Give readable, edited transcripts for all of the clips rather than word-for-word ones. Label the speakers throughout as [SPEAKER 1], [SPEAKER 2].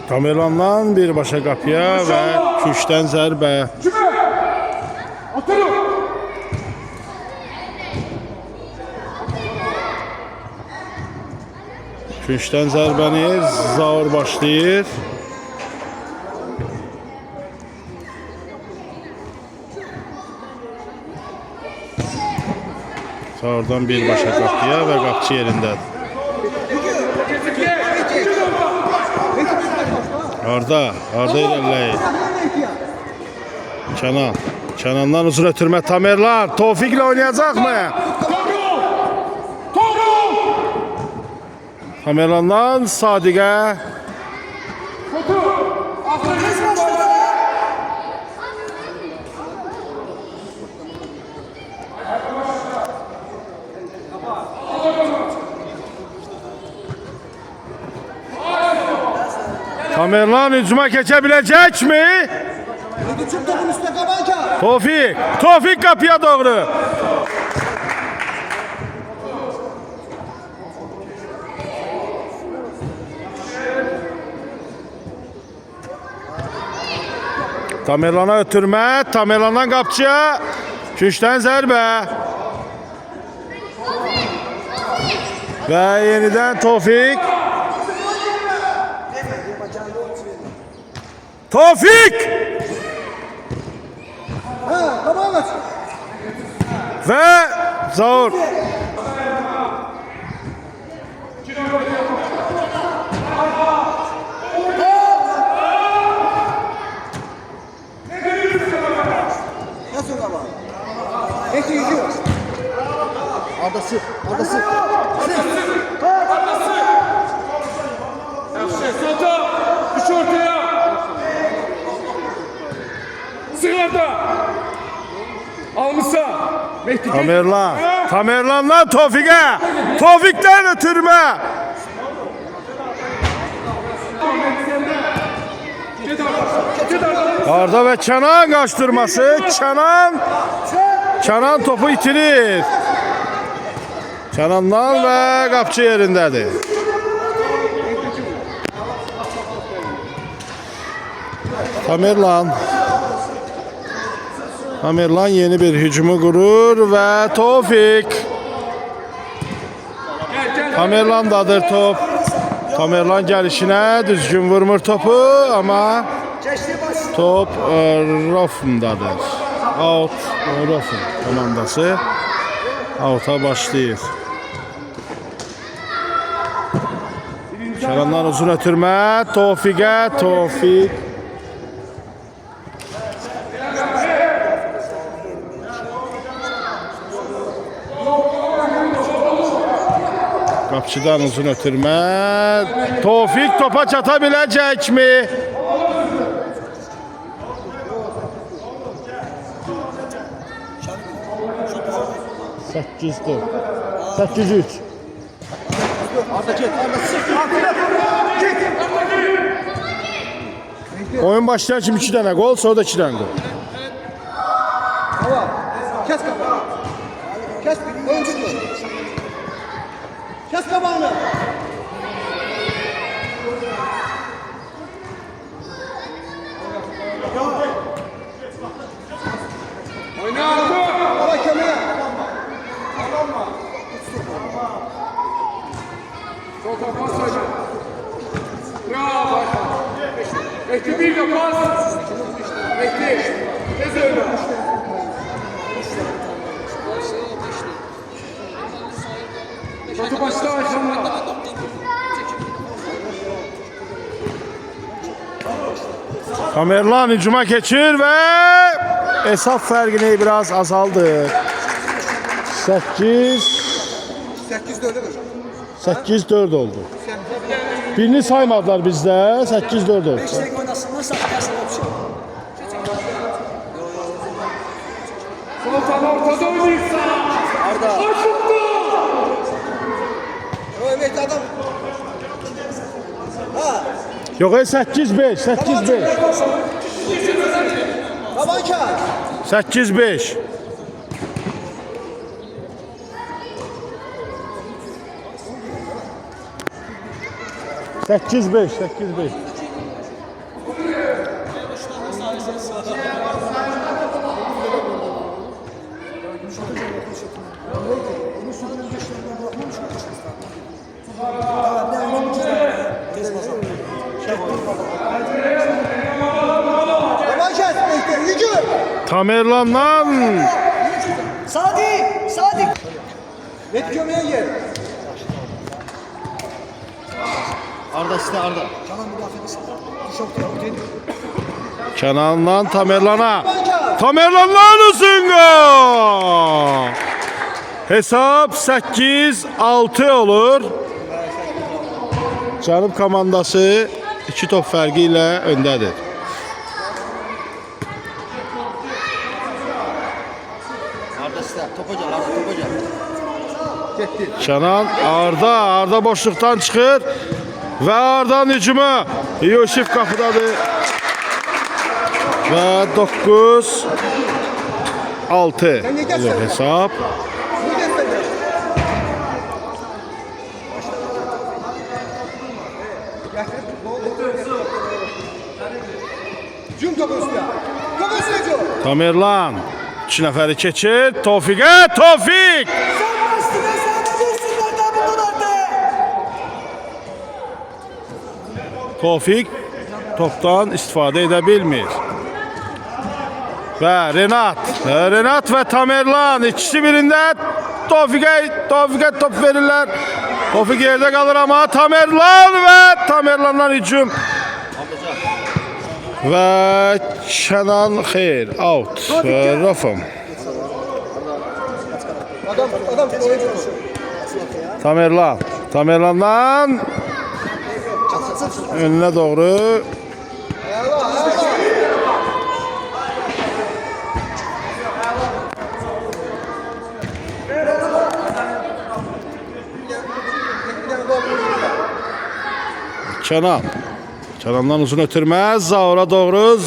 [SPEAKER 1] Tamerlandan birbaşa qapıya və küşdən zərbə. Küşdən zərbəni Zaur başlayır. Zaurdan birbaşa qapıya və qapçı yerindədir. Arda irəliləyir. Kənandan uzun ötürmə Tamerlan. Tofiqlə oynayacaq mı? Tamerlandan Sadiqə. Tamerlan hücuma geçebilecek mi? Tofik kapıya doğru. Tamerlan'a ötürme, Tamerlan'dan kapçıya, küşten zərbə. Ve yeniden Tofik. Ve Zaur.
[SPEAKER 2] Ardası.
[SPEAKER 3] Sota, üç ortaya. Sığırda. Almışsa.
[SPEAKER 1] Tamerlan'dan Tofik'e. Tofik'ten ötürme. Arda ve Kenan kaçtırması. Kenan topu itirir. Kenan'dan ve kapçı yerindedir. Tamerlan yeni bir hücumu kurur ve Tofik. Tamerlandadır top. Tamerlan gelişine düzgün vurmur topu ama top Rofum'dadır. Out Rofum komandası out'a başlayır. Kenan'dan uzun ötürme Tofik'e. Tofik. Kapçıdan uzun ötürme. Tofik topa çatabilecek mi? Sekiz 8-3. Oyun başlayan için 2 tane gol, sonra da 2 tane gol.
[SPEAKER 2] Kes kapağını. Kes oyuncu. Kes kapağını.
[SPEAKER 3] Oyna Arda.
[SPEAKER 2] Baba kömeye.
[SPEAKER 3] Sol pas hocam. Bravo. Mehdi bir de pas. Mehdi. Tez öyle. Batı başla aşağıda.
[SPEAKER 1] Tamerlan hücuma geçir ve hesap farkını biraz azaldı. 8-4 oldu. Birini saymadılar bizde. 8-4 oldu.
[SPEAKER 3] Sol ortada oynayırsa.
[SPEAKER 2] Arda.
[SPEAKER 3] Aşıktı.
[SPEAKER 2] Evet adam. Ha.
[SPEAKER 1] Yok 8-5.
[SPEAKER 2] Tabanca.
[SPEAKER 1] 8-5. 8-5, 8-5.
[SPEAKER 2] Yavaş kes. Bekle. Yürü.
[SPEAKER 1] Tamerlandan
[SPEAKER 2] Sadık. Sadık. Net kömeğe gel.
[SPEAKER 4] Arda işte Arda.
[SPEAKER 1] Kenan'dan Tamerlan'a. Tamerlan'dan uzun gol. Hesap 8-6 olur. Cənub komandası 2 top fərqi ilə öndədir.
[SPEAKER 4] Arda işte topaca Arda topaca.
[SPEAKER 1] Kenan Arda boşluqdan çıxır və Arda'nın hücumu Yusif qapıdadır və 9-6 olur hesab.
[SPEAKER 2] Cüm topu üstüne. Topu üstüne Cüm.
[SPEAKER 1] Tamerlan 2 nəfəri keçir. Tofiqə, Tofik! Tofik topdan istifadə edə bilmir. Və Renat və Tamerlan ikisi birində Tofiqə top verirlər. Tofik yerdə qalır amma Tamerlandan hücum. Və Kenan xeyr, out. Rafım.
[SPEAKER 2] Adam oyuncu.
[SPEAKER 1] Tamerlandan önünə doğru. Kenan'dan uzun ötürmez. Zaura doğru.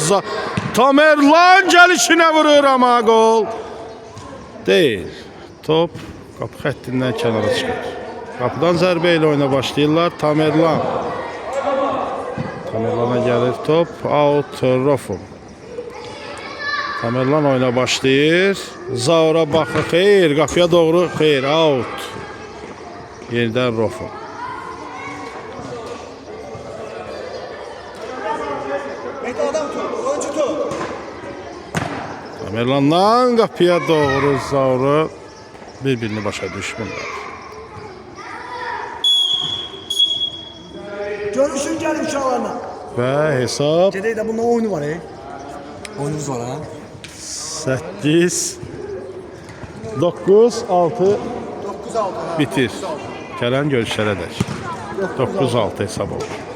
[SPEAKER 1] Tamerlan gelişine vurur ama gol değil. Top kapı xəttindən kənara çıxır. Qapıdan zərbə ilə oyuna başlayırlar. Tamerlana gəlir top. Out. Rofum. Tamerlan oyuna başlayır. Zaura baxır. Xeyr. Qapıya doğru. Xeyr. Out. Yenidən Rofum.
[SPEAKER 2] Adam tut. Oyuncu tut.
[SPEAKER 1] Tamerlandan qapıya doğru Zaura bir-birini başa düşmürlər.
[SPEAKER 2] Görüşün gelin uşaqlarla.
[SPEAKER 1] Və hesab
[SPEAKER 2] Gedək də bunun oyunu var. Oyunumuz var ha.
[SPEAKER 1] 8 9 6
[SPEAKER 2] 9-6.
[SPEAKER 1] bitir. Gələn görüşlərə dək. 9-6 hesab olur.